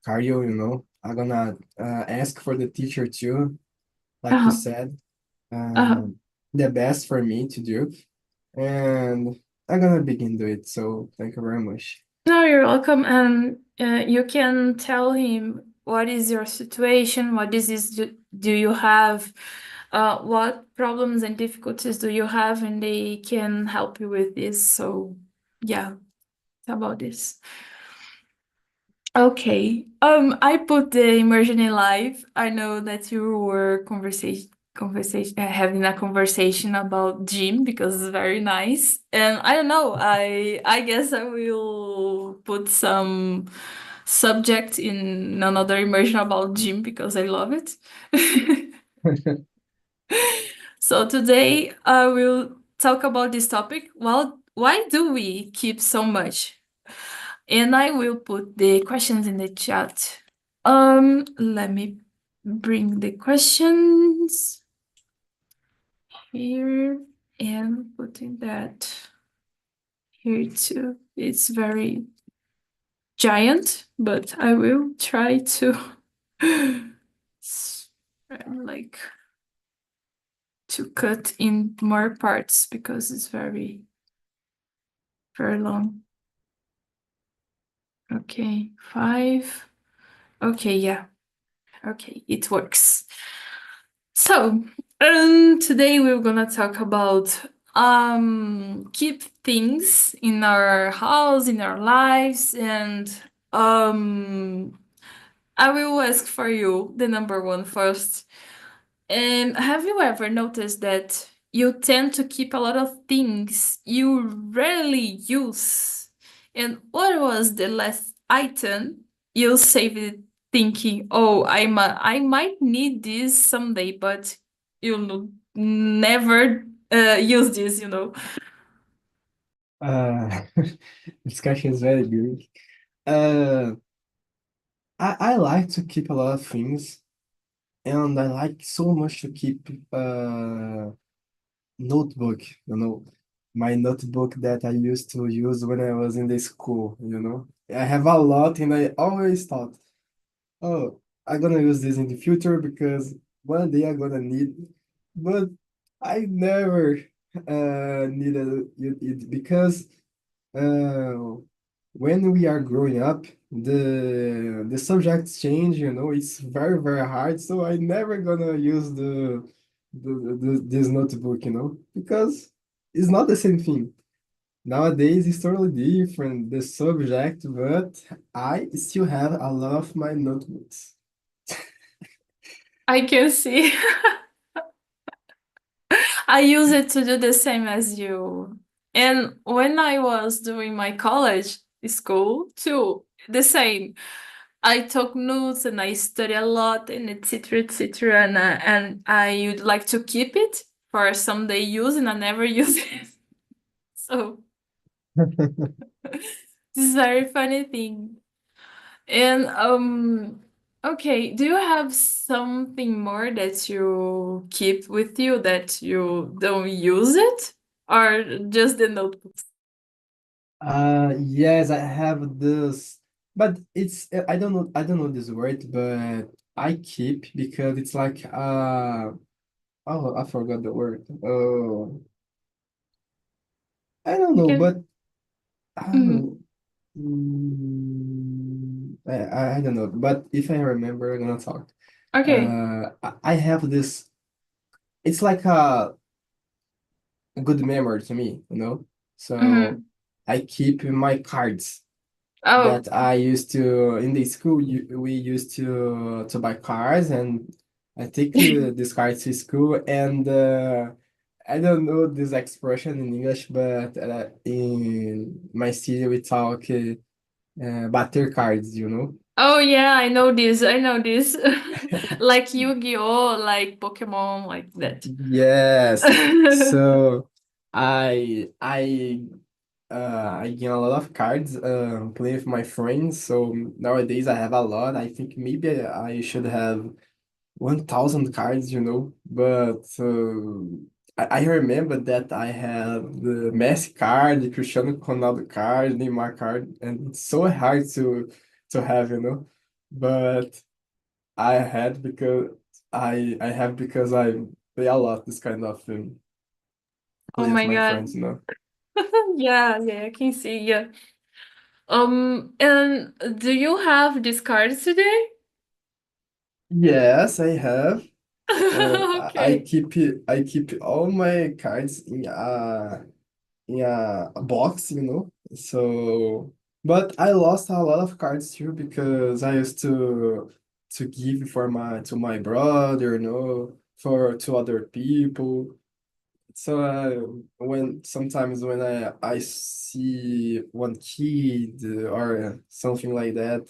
cardio, I'm gonna ask for the teacher too, like you Uh-huh. said, Uh-huh. the best for me to do, and I'm gonna begin do it. So thank you very much. No, you're welcome. And you can tell him what is your situation, what disease do you have, what problems and difficulties do you have, and they can help you with this. So, yeah, it's about this. Okay. I put the immersion in live. I know that you were conversation having a conversation about gym because it's very nice. And I don't know, I guess I will put some subject in another immersion about gym because I love it. So today I will talk about this topic. Well, why do we keep so much? And I will put the questions in the chat. Let me bring the questions here and putting that here too. It's very giant, but I will try to like to cut in more parts because it's very long. Okay, 5. Okay, yeah. Okay, it works. So, today we're gonna talk about keep things in our house, in our lives, and um I will ask for you the number one first. Have you ever noticed that you tend to keep a lot of things you rarely use? And what was the last item you saved it thinking, oh, I might need this someday, but never use this, you know? Uh, this question is very good. Uh, I like to keep a lot of things, and I like so much to keep notebook, my notebook that I used to use when I was in the school. I have a lot, and I always thought, oh, I'm gonna use this in the future because one day I'm gonna need, but I never needed it because uh, when we are growing up, the subjects change, it's very, very hard. So I never gonna use this notebook, because it's not the same thing. Nowadays it's totally different, the subject, but I still have a lot of my notebooks. I can see. I use it to do the same as you. And when I was doing my college school too, the same. I took notes and I study a lot and etc. etc. And I would like to keep it for someday use and I never use it. So this is a very funny thing. And okay, do you have something more that you keep with you that you don't use it? Or just the notebooks? Yes, I have this, but it's I don't know this word, but I keep because it's like oh, I forgot the word. Oh, I don't You know, can but I don't mhm. know. I don't know, but if I remember, I'm gonna talk. Okay. I have this. It's like a good memory to me. So Mhm. I keep my cards Oh, that I used to in the school. We used to buy cars, and I take this card to school, and I don't know this expression in English, but in my city we talk bater cards. oh yeah, I know this. I know this. Like Yu-Gi-Oh, like Pokemon, like that. Yes. So I gain a lot of cards playing with my friends. So nowadays I have a lot. I think maybe I should have 1,000 cards. But I remember that I have the Messi card, the Cristiano Ronaldo card, Neymar card, and it's so hard to have. but I had because I have because I play a lot this kind of Oh play with my my God. friends, you know. Yeah, yeah, I can see. Yeah. And do you have these cards today? Yes, I have. Okay. I keep all my cards in a box, you know. So, but I lost a lot of cards too because I used to give for my to my brother, you know, for to other people. So when sometimes when I see one kid or something like that,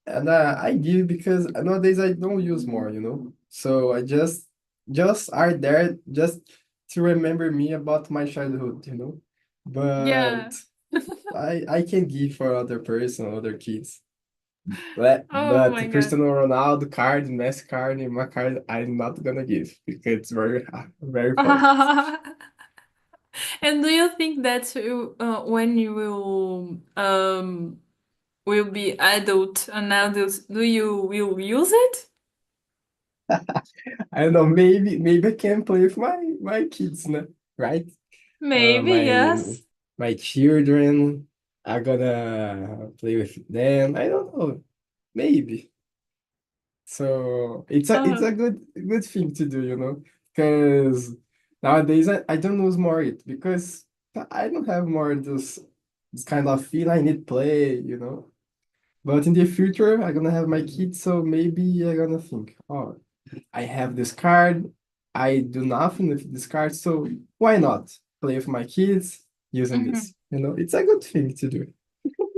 and I give because nowadays I don't use more, you know. So I just are there just to remember me about my childhood, you know. But Yeah. I can give for other person, other kids. But Oh my God. Cristiano Ronaldo card, Messi card, my card, I'm not gonna give because it's very important. And do you think that when you will be adult an adult, do you will use it? I don't know, maybe I can play with my kids, no? Right? Uh, Maybe, my yes. my children are gonna play with them. I don't know, maybe. So it's Uh, a good thing to do, you know, because nowadays I don't lose more it because I don't have more this kind of feel I need play, you know. But in the future, I'm gonna have my kids, so maybe I'm gonna think, oh, I have this card. I do nothing with this card, so why not play with my kids using mhm. this? You know, it's a good thing to do.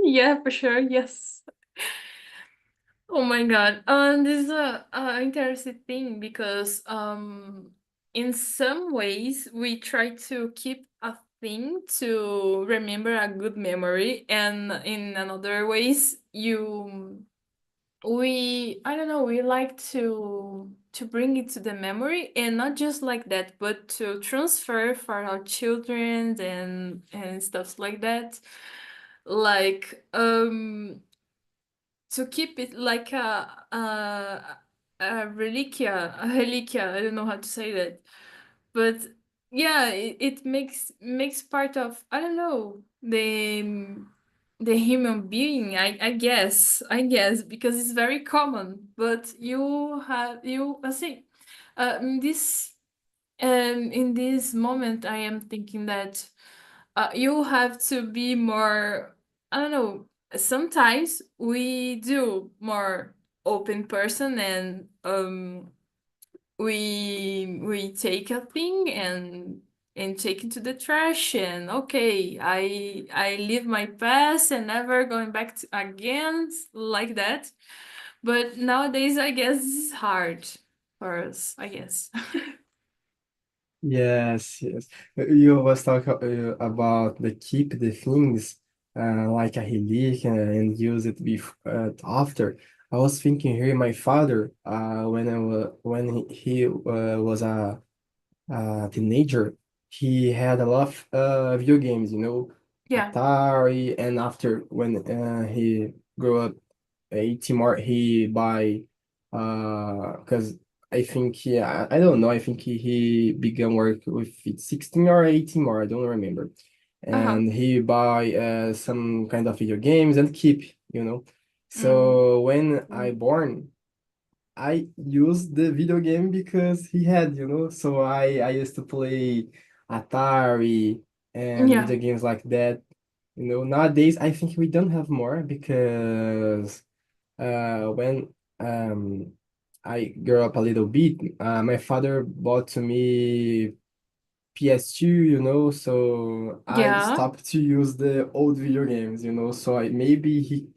Yeah, for sure. Yes. Oh my God. This is a interesting thing because in some ways we try to keep a thing to remember a good memory, and in another ways you we I don't know, we like to bring it to the memory, and not just like that, but to transfer for our children and stuff like that. Like to keep it like a reliquia. I don't know how to say that, but yeah, it makes part of, I don't know, the human being. I guess because it's very common. But you have you I see in this moment I am thinking that you have to be more, I don't know, sometimes we do more open person, and we take a thing and take it to the trash, and okay, I leave my past and never going back to again like that. But nowadays I guess this is hard for us, I guess. Yes, yes. You was talking about the keep the things like a relic and use it after. I was thinking here, my father, when he was a teenager, he had a lot of video games, you know, Yeah. Atari, and after when he grew up 18 more, he buy because I think I don't know, I think he began work with it 16 or 18 more, I don't remember. Uh-huh. And he buy some kind of video games and keep, you know. Mm. So when I Mm. born, I used the video game because he had, you know, so I used to play Atari and Yeah. video games like that. You know, nowadays I think we don't have more because when I grew up a little bit, my father bought to me PS2, you know, so I Yeah. stopped to use the old video games, you know, so maybe he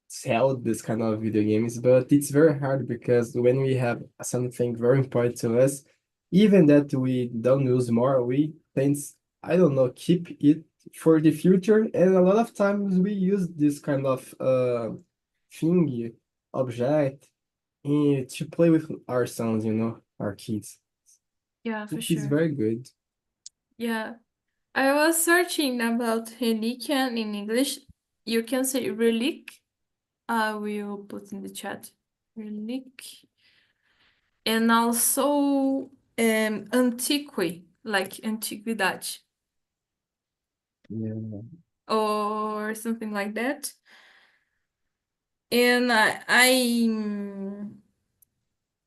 sell this kind of video games, but it's very hard because when we have something very important to us, even that we don't use more, we tend, I don't know, keep it for the future, and a lot of times we use this kind of thing, object, to play with our sons, you know, our kids. Yeah, for It is sure. very good. Yeah. I was searching about religion in English. You can say relic. I will put in the chat. Relic. And also antiqui, like antiguidade, Yeah. or something like that. And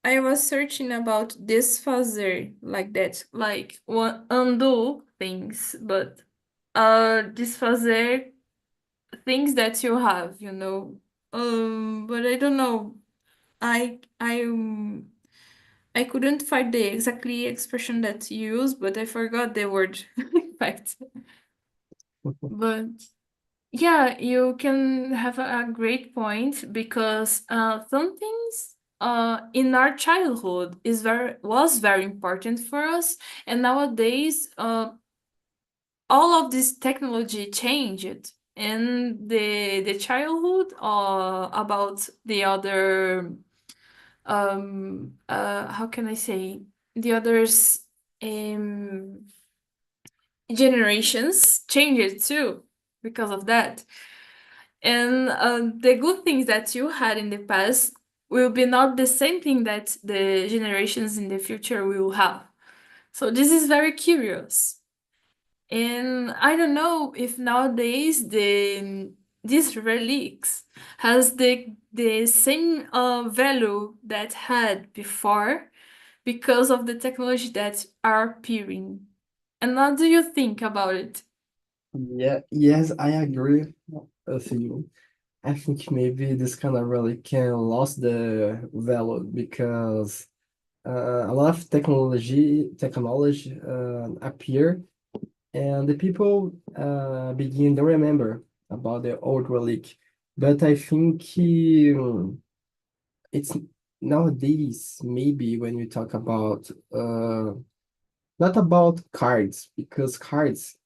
I was searching about desfazer like that, like undo things, but desfazer things that you have, you know. But I don't know. I I um, I couldn't find the exactly expression that you use, but I forgot the word. In fact, but yeah, you can have a great point because some things in our childhood was very important for us, and nowadays all of this technology changed, and the childhood about the other how can I say, the others um generations changed too because of that. And the good things that you had in the past will be not the same thing that the generations in the future will have. So this is very curious. And I don't know if nowadays these relics has the same value that had before because of the technology that are appearing. And what do you think about it? Yeah, yes, I agree with you. I think maybe this kind of really can lose the value because a lot of technology appear and the people begin to remember about the old relic. But I think it's nowadays maybe when we talk about not about cards because cards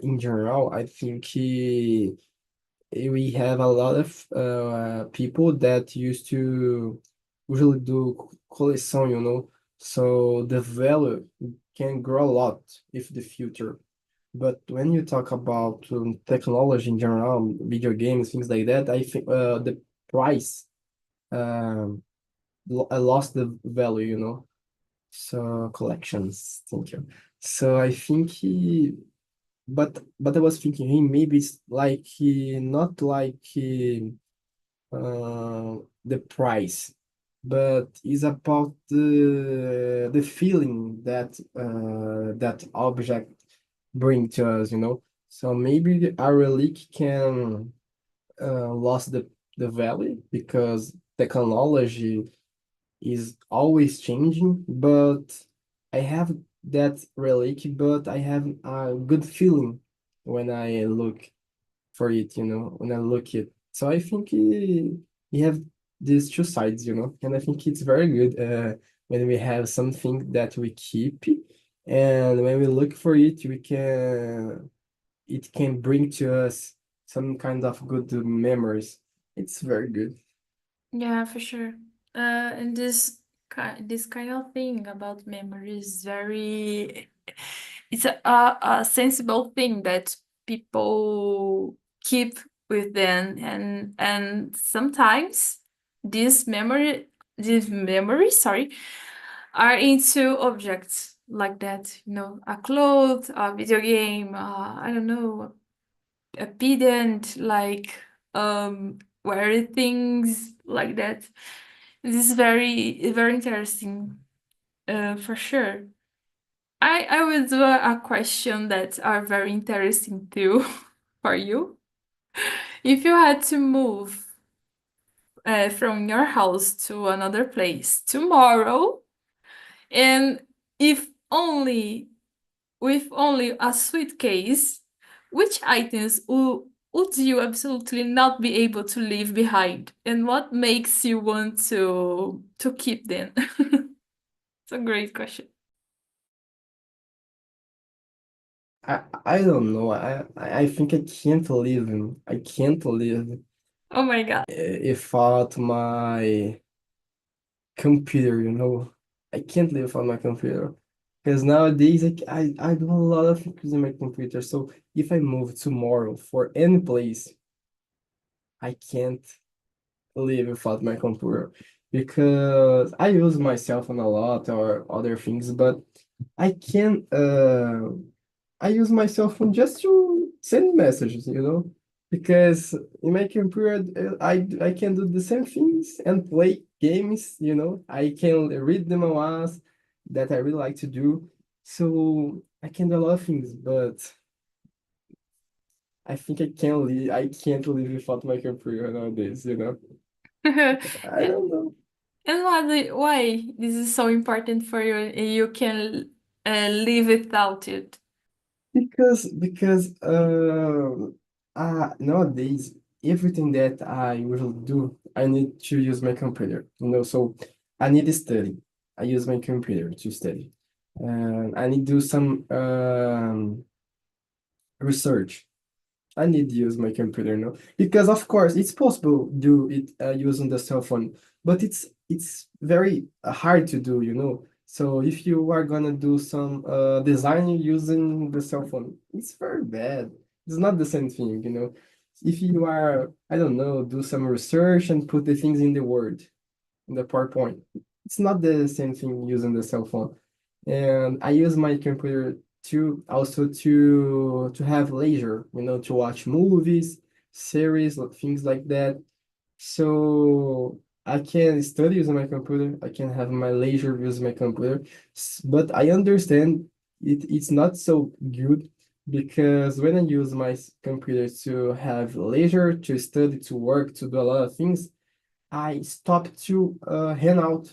in general I think we have a lot of people that used to usually do collection, you know, so the value can grow a lot if the future. But when you talk about technology in general, video games, things like that, I think the price um, I lost the value, you know. So collections, thank you. So I think but I was thinking, hey, maybe it's like not like the price, but it's about the feeling that that object bring to us, you know. So maybe our relic can lost the value because technology is always changing, but I have that relic, but I have a good feeling when I look for it, you know, when I look it. So I think you have these two sides, you know, and I think it's very good when we have something that we keep, and when we look for it, it can bring to us some kind of good memories. It's very good. Yeah, for sure. And this kind of thing about memory is very, it's a sensible thing that people keep with them, and sometimes this memory, sorry, are into objects like that. You know, a cloth, a video game, I don't know, a pedant, like wear things like that. This is very interesting, for sure. I will do a question that are very interesting too for you. If you had to move from your house to another place tomorrow, and if only with only a suitcase, which items would you absolutely not be able to leave behind? And what makes you want to keep them? It's a great question. I don't know. I think I can't live. I can't live Oh my god. without my computer, you know. I can't live without my computer. Because nowadays I do a lot of things on my computer. So if I move tomorrow for any place, I can't. live without my computer because I use my cell phone a lot or other things, but I can I use my cell phone just to send messages, because in my computer I can do the same things and play games, I can read the manhwas that I really like to do. So I can do a lot of things, but I think I can't live without my computer nowadays. I And don't know. why this is so important for you and you can live without it? Because nowadays everything that I will do, I need to use my computer. So I need to study. I use my computer to study, and I need to do some research. I need to use my computer now because of course it's possible do it using the cell phone, but it's very hard to do. So if you are gonna do some design using the cell phone, it's very bad. It's not the same thing. If you are, I don't know, do some research and put the things in the Word, in the PowerPoint, it's not the same thing using the cell phone. And I use my computer to also to have leisure, to watch movies, series, things like that. So I can study using my computer. I can have my leisure using my computer. But I understand it's not so good because when I use my computer to have leisure, to study, to work, to do a lot of things, I stop to hang out,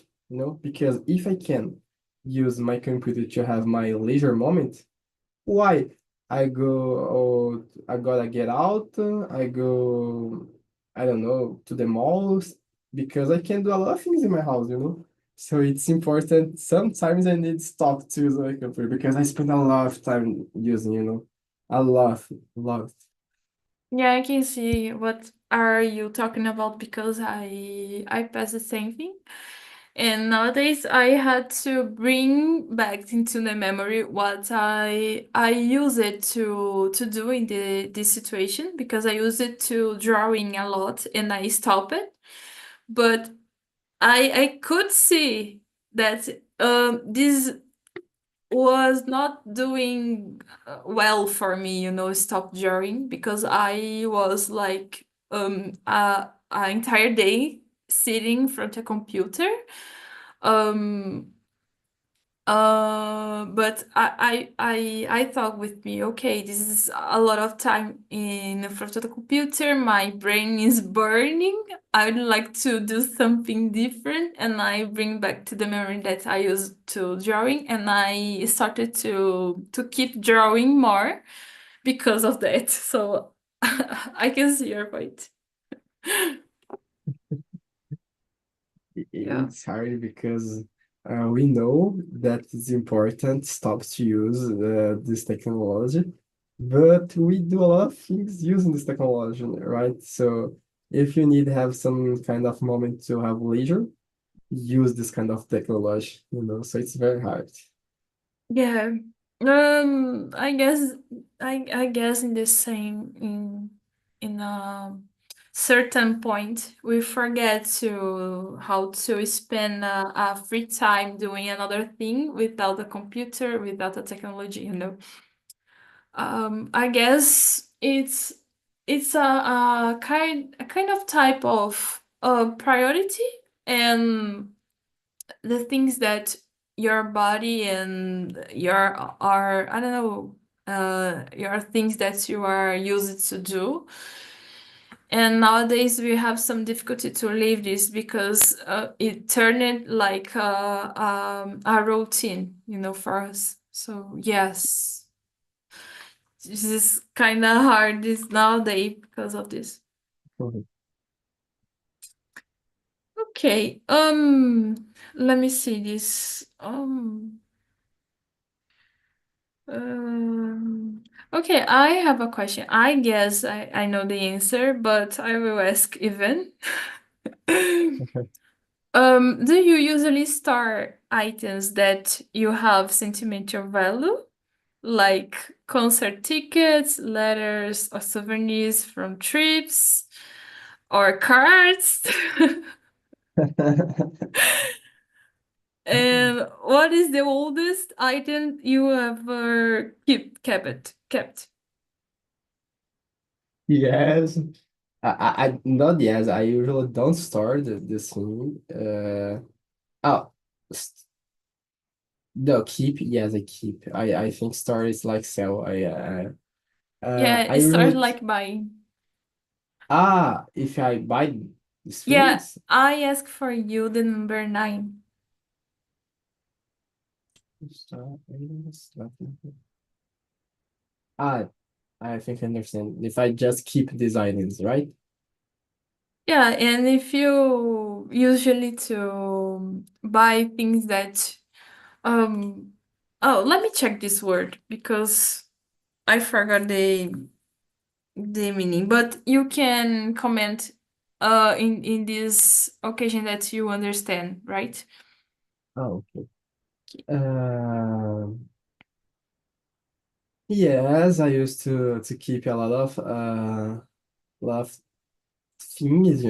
because if I can use my computer to have my leisure moment, why? I gotta get out, I go, I don't know, to the malls, because I can do a lot of things in my house. So it's important. Sometimes I need to stop to use my computer because I spend a lot of time using. A lot, a lot. Yeah, I can see what are you talking about because I pass the same thing. And nowadays I had to bring back into the memory what I use it to do in this situation because I use it to drawing a lot and I stop it. But I could see that this was not doing well for me, stop drawing because I was like an entire day sitting in front of a computer. Um, but I thought with me, okay, this is a lot of time in front of the computer. My brain is burning. I would like to do something different, and I bring back to the memory that I used to drawing, and I started to keep drawing more because of that. So I can see your point. Yeah. It's hard because we know that it's important stop to use this technology, but we do a lot of things using this technology, right? So if you need to have some kind of moment to have leisure, use this kind of technology. So it's very hard. Yeah. I guess I guess in the same in a certain point we forget to how to spend a free time doing another thing without a computer, without a technology. I guess it's a kind of type of priority and the things that your body and your are I don't know your things that you are used to do. And nowadays we have some difficulty to leave this because it turned it like a routine, for us. So yes, this is kind of hard this nowadays because of this. Mhm. Okay, let me see this. Um, okay, I have a question. I guess I know the answer, but I will ask Ivan. Do you usually store items that you have sentimental value, like concert tickets, letters, or souvenirs from trips? or cards? And what is the oldest item you ever kept? Yes. Not yes. I usually don't store the thing. Oh, s- no, keep. Yes, I keep. I think store is like sell. Yeah, I it starts usually like buying. if I buy these Yeah, things, I ask for you the number 9. ah, I think I understand. If I just keep these items, right? Yeah, and if you usually to buy things that um oh, let me check this word because I forgot the meaning, but you can comment in this occasion that you understand, right? Oh, okay. Um, yes, I used to keep a lot of things,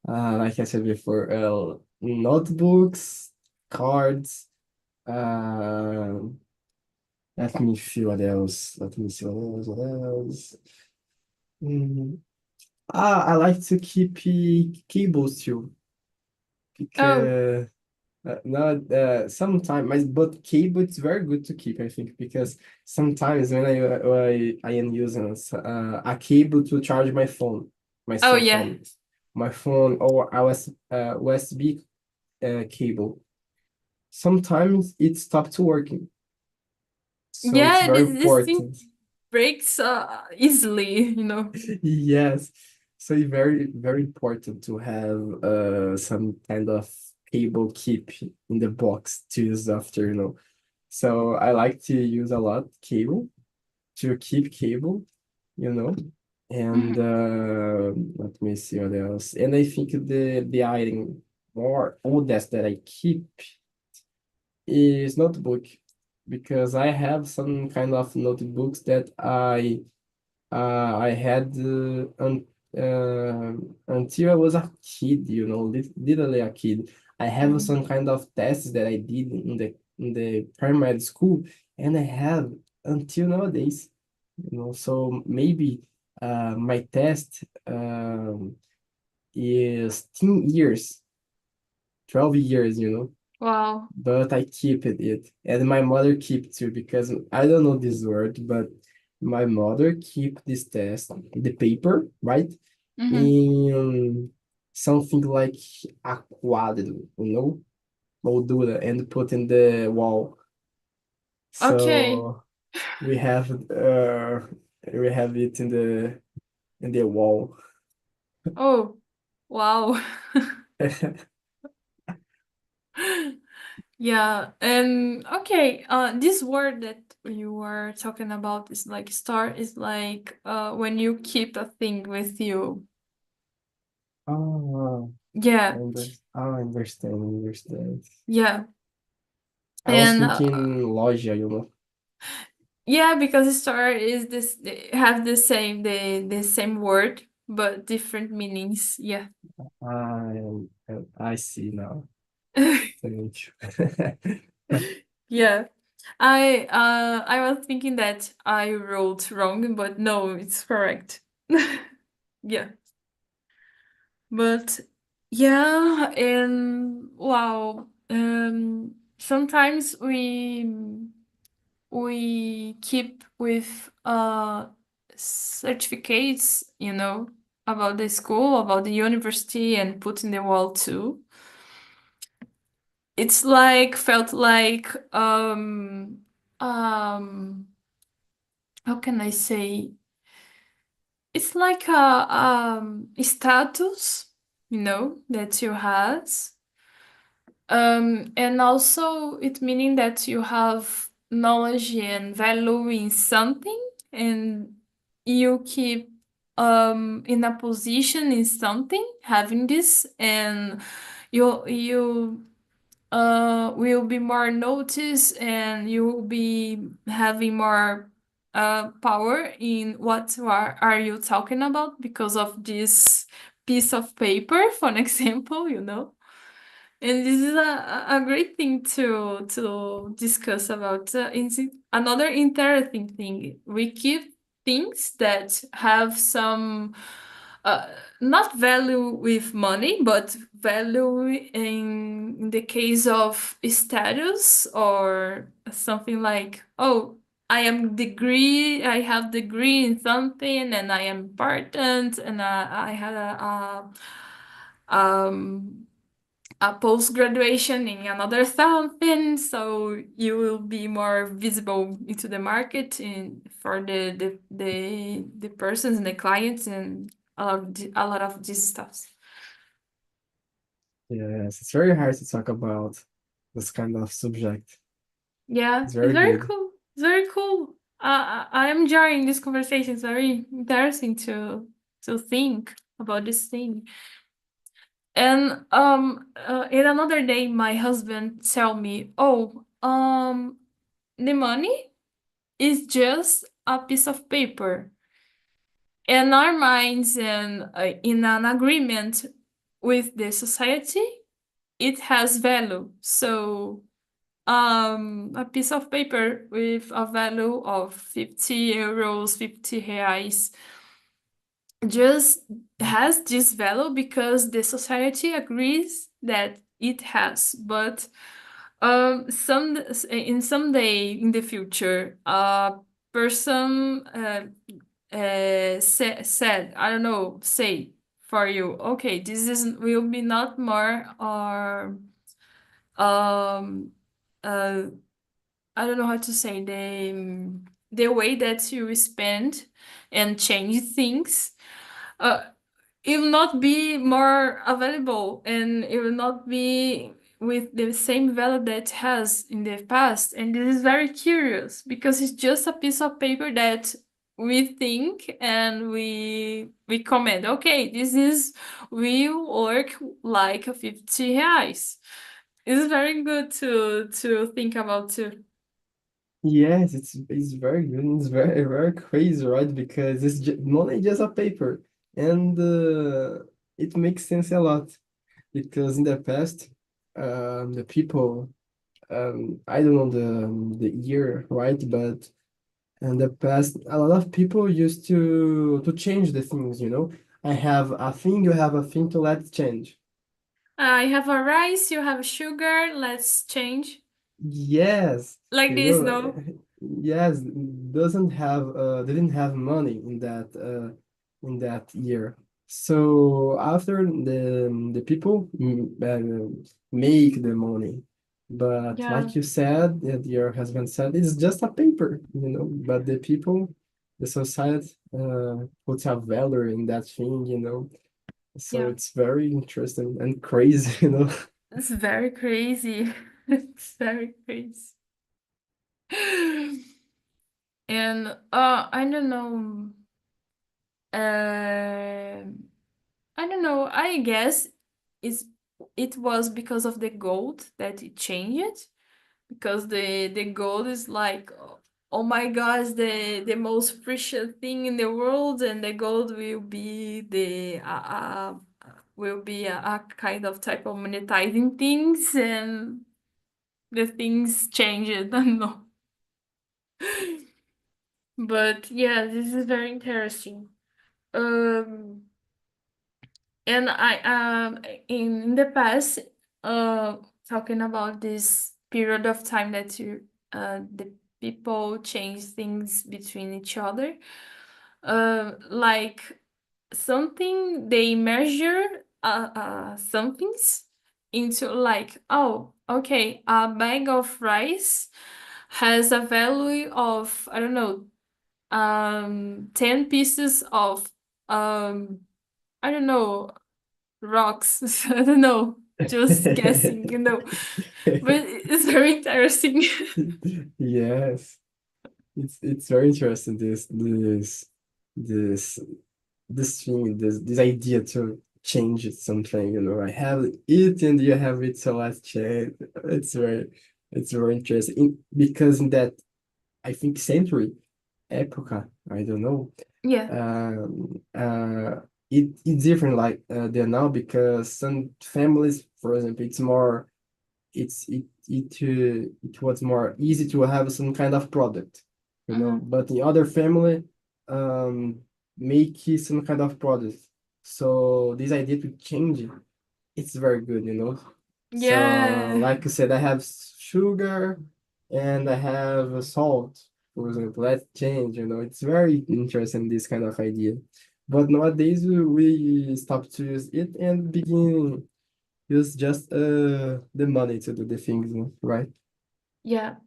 like I said before, notebooks, cards. Uh, Let me see what else. Let me see what else. What else? Mm. I like to keep cables too Oh, because not sometimes, but cable it's very good to keep. I think because sometimes when I am using a cable to charge my oh cell yeah. phone, my phone or a USB cable. Sometimes it stopped working, so it's Yeah, very this thing important. breaks easily, you know. Yes. So it's very, very important to have some kind of cable keep in the box to use after, So I like to use a lot cable to keep cable, you know. And Mhm. let me see what else. And I think the item more oldest that I keep is notebook because I have some kind of notebooks that I had until I was a kid, literally a kid. I have Mhm. some kind of tests that I did in the primary school, and I have until nowadays, So maybe my test is 10 years, 12 years, Wow. but I keep it. And my mother keep too, because I don't know this word, but my mother keep this test, the paper, right? Mhm. In something like a quadro, moldura, and put in the wall. Okay. So we have it in the wall. Oh, wow. Yeah, and okay, this word that you were talking about is like star is like when you keep a thing with you. Oh, Yeah, I understand. yeah, I was and thinking loja, yeah, because star is this they have the same word but different meanings. Yeah. I see now. Thank you. Yeah. I was thinking that I wrote wrong, but no, it's correct. Yeah. But yeah, and wow, sometimes we keep with certificates, about the school, about the university, and put in the wall too. It's like felt like um how can I say? It's like a status, that you had. And also it meaning that you have knowledge and value in something, and you keep in a position in something having this, and you will be more noticed, and you will be having more power in what are you talking about because of this piece of paper, for an example, you know. And this is a great thing to discuss about. Another interesting thing. We keep things that have some uh, not value with money, but value in the case of status or something like, oh, I have degree in something, and I am important, and I had um a post graduation in another something, so you will be more visible into the market and for the persons and the clients and a lot of these stuffs. Yes, it's very hard to talk about this kind of subject. Yeah, It's it's very very good. cool. It's very cool. I am enjoying this conversation. It's very interesting to think about this thing. And in another day, my husband tell me, "Oh, the money is just a piece of paper. In our minds and in an agreement with the society, it has value. So, a piece of paper with a value of 50 euros, 50 reais, just has this value because the society agrees that it has. But some day in the future, a person said, I don't know, say for you, okay, this is will be not more or um uh I don't know how to say the way that you spend and change things. Uh, it will not be more available and it will not be with the same value that it has in the past. And this is very curious because it's just a piece of paper that we think and we comment, okay, this is will work like 50 reais. It's very good to think about too. Yes, it's very good. It's very crazy, right? Because it's just, money just a paper, and it makes sense a lot. Because in the past, the people, I don't know the year, right? But in the past, a lot of people used to change the things. I have a thing, you have a thing, to let's change. I have a rice, you have sugar, let's change. Yes, Like you this, know, no? yes, didn't have money in that year. So after the people make the money, but Yeah, like you said, that your husband said, it's just a paper. But the people, the society, puts a value in that thing. So yeah. it's very interesting and crazy. It's very crazy. It's very crazy. And I don't know. Uh, I don't know. I guess it's it was because of the gold that it changed. Because the gold is like, oh my god, it's the most precious thing in the world, and the gold will be a kind of type of monetizing things, and the things change. I don't know. But yeah, this is very interesting. Um, and I in the past, uh, talking about this period of time that the people change things between each other, like something they measure some things into like, oh, okay, a bag of rice has a value of, I don't know, 10 pieces of um I don't know, rocks. I don't know, just guessing. But it's very interesting. Yes. It's very interesting this this thing this idea to change something. I have it and you have it, so let's change. It's very interesting because in that, I think, century, época, I don't know, Yeah, um uh it's different like than now because some families, for example, it was more easy to have some kind of product, you know. Mhm. But in other family, um, make it some kind of product. So this idea to change it, it's very good, you know. So Yeah. like I said, I have sugar and I have salt, for example. Let's change, you know. It's very interesting this kind of idea. But nowadays we stop to use it and begin use just the money to do the things, right? Yeah.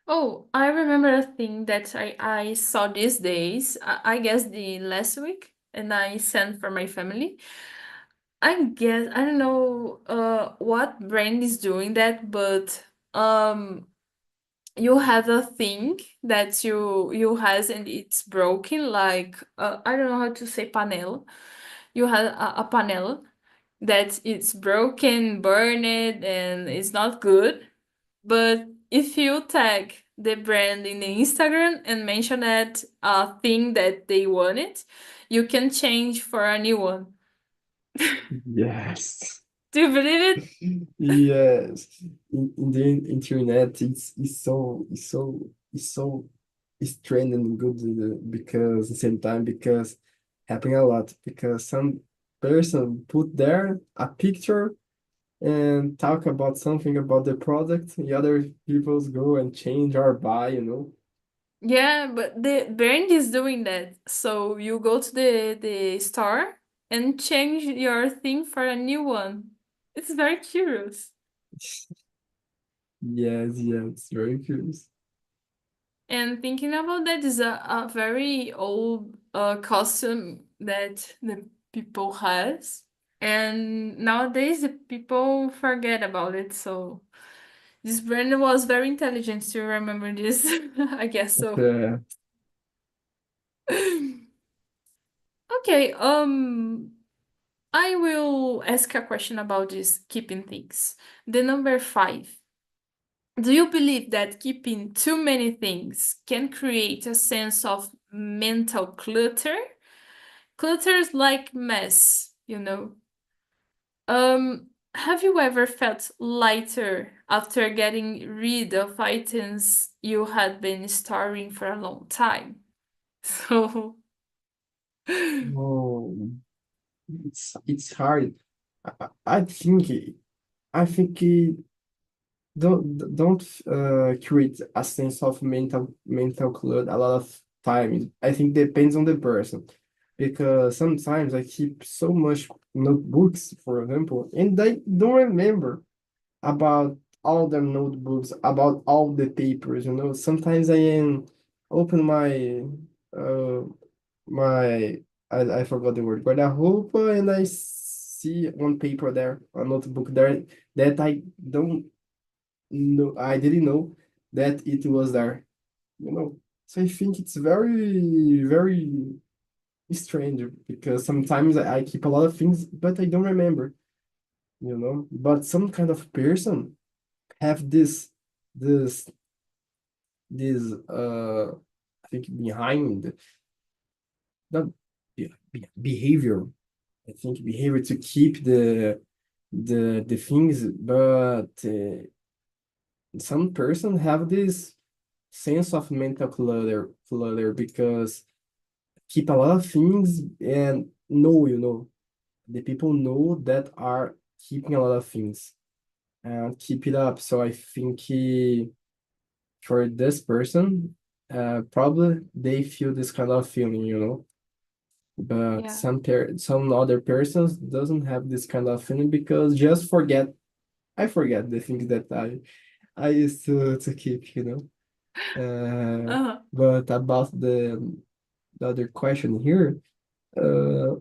Oh, I remember a thing that I saw these days, I guess the last week, and I sent for my family. I guess I don't know what brand is doing that, but um you have a thing that you has and it's broken, like I don't know how to say panela. You have a panela that it's broken, burned, and it's not good. But if you tag the brand in the Instagram and mention that thing that they wanted, you can change for a new one. Yes. Do you believe it? Yes. In the internet, it's trending good because at the same time because happening a lot because some person put there a picture and talk about something about the product, the other people's go and change or buy, you know. Yeah, but the brand is doing that. So you go to the store and change your thing for a new one. It's very curious. Yes, yes, very curious. And thinking about that is a very old custom that the people has. And nowadays the people forget about it. So this brand was very intelligent to remember this. I guess so. Uh, Okay, I will ask a question about this keeping things. The number 5. Do you believe that keeping too many things can create a sense of mental clutter? Clutter is like mess, you know. Have you ever felt lighter after getting rid of items you had been storing for a long time? So, oh, it's hard. I think don't create a sense of mental clutter a lot of times. I think depends on the person because sometimes I keep so much notebooks, for example, and I don't remember about all the notebooks, about all the papers, you know. Sometimes I am open uh my I forgot the word, guarda-roupa, and I see one paper there, a notebook there that I didn't know that it was there, you know. So I think it's very strange because sometimes I keep a lot of things, but I don't remember, you know. But some kind of person have this this I think behind not behavior. I think behavior to keep the things, but some person have this sense of mental clutter because keep a lot of things and know, you know, the people know that are keeping a lot of things and keep it up. So I think for this person, probably they feel this kind of feeling, you know. But yeah. some other persons doesn't have this kind of feeling because just I forget the things that I used to keep, you know. Uh-huh. But about the other question here, uh,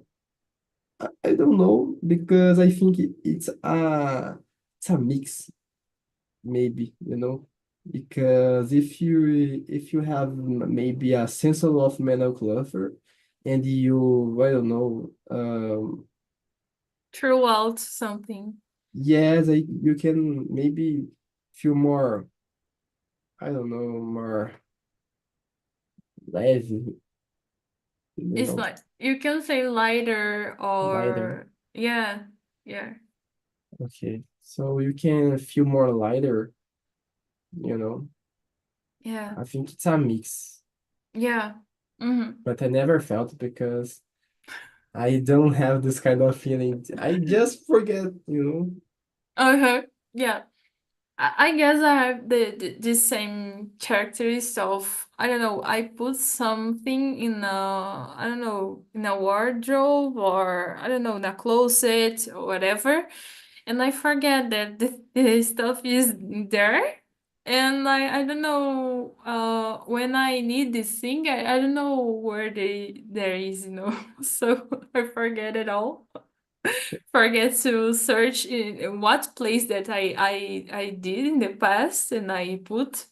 I don't know because I think it's a mix maybe, you know, because if you have maybe a sense of mental clutter and you I don't know Throughout something. yes you can maybe feel more I don't know more leve You It's know, like you can say lighter lighter. or yeah, yeah, Okay. So you can feel more lighter, you know. yeah, I think it's a mix, yeah. Mm-hmm. but I never felt because I don't have this kind of feeling. I just forget, you know. Okay, yeah. I guess I have the same characteristics of I don't know. I put something in a I don't know in a wardrobe or I don't know in a closet or whatever, and I forget that the stuff is there, and I don't know when I need this thing I don't know where they there is so I forget it all forget to search in what place that I did in the past and I put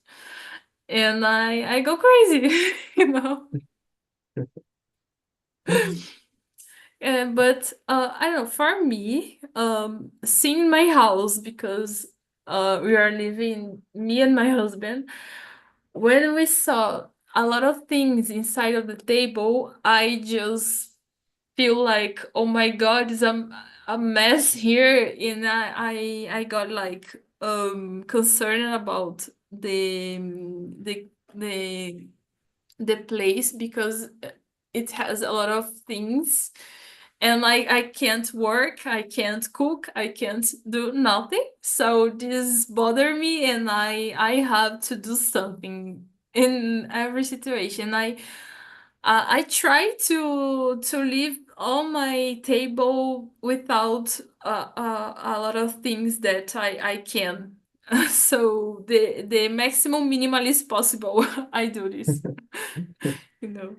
and I go crazy, you know. But I don't know, for me, seeing my house because we are living me and my husband, when we saw a lot of things inside of the table, I just feel like oh my god it's a mess here and I got like concerned about the the place because it has a lot of things and I can't work, I can't cook, I can't do nothing, so this bother me and I have to do something in every situation. I try to leave on my table without a lot of things that I can. So the maximum minimalist possible. I do this, you know.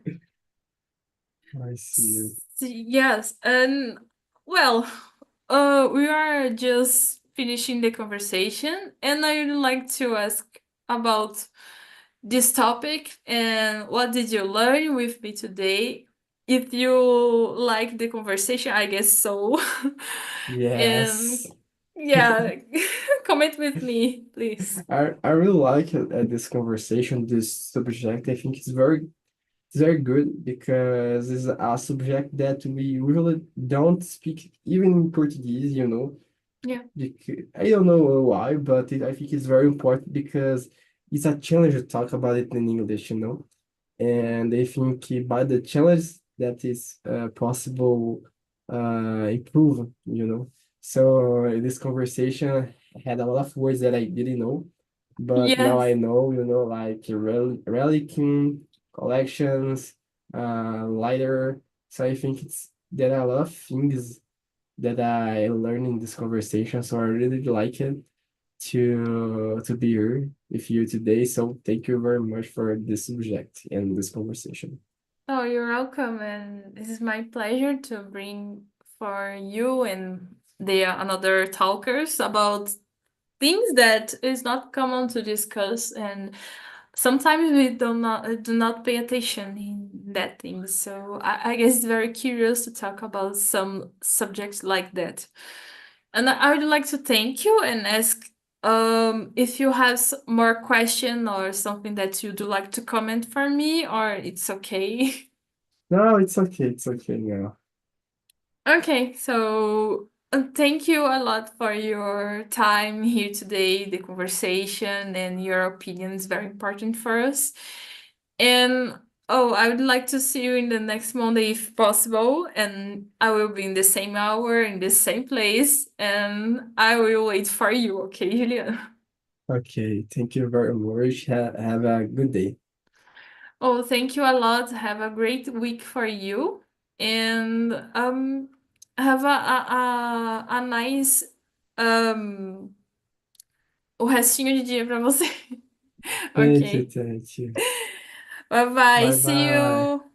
I see. Yes, and well, we are just finishing the conversation, and I would like to ask about this topic and what did you learn with me today? If you like the conversation, I guess so. And Yes. yeah, comment with me, please. I really like this conversation, this subject. I think it's very good because it's a subject that we usually don't speak even in Portuguese, you know. Yeah. I don't know why, but I think it's very important because it's a challenge to talk about it in English, you know. And I think by the challenge that is possible improve, you know. So this conversation had a lot of words that I didn't know, but now I Yes. know, you know, like relicing, collections, lighter. So I think there are a lot of things that I learned in this conversation. So I really like it to be here with you today. So thank you very much for this subject and this conversation. Oh, you're welcome, and this is my pleasure to bring for you and the another talkers about things that is not common to discuss, and sometimes we do not pay attention in that thing. So I guess it's very curious to talk about some subjects like that. And I would like to thank you and ask if you have more question or something that you do like to comment for me, or it's okay. No, it's okay. It's okay now. Okay, so thank you a lot for your time here today. The conversation and your opinion is very important for us. And oh, I would like to see you in the next Monday if possible. And I will be in the same hour, in the same place. And I will wait for you, okay, Julian? Okay, thank you very much. Have a good day. Oh, thank you a lot. Have a great week for you. And have a nice um o restinho de dia pra você. Thank you, Ok. thank you. Bye bye. Bye See bye. you.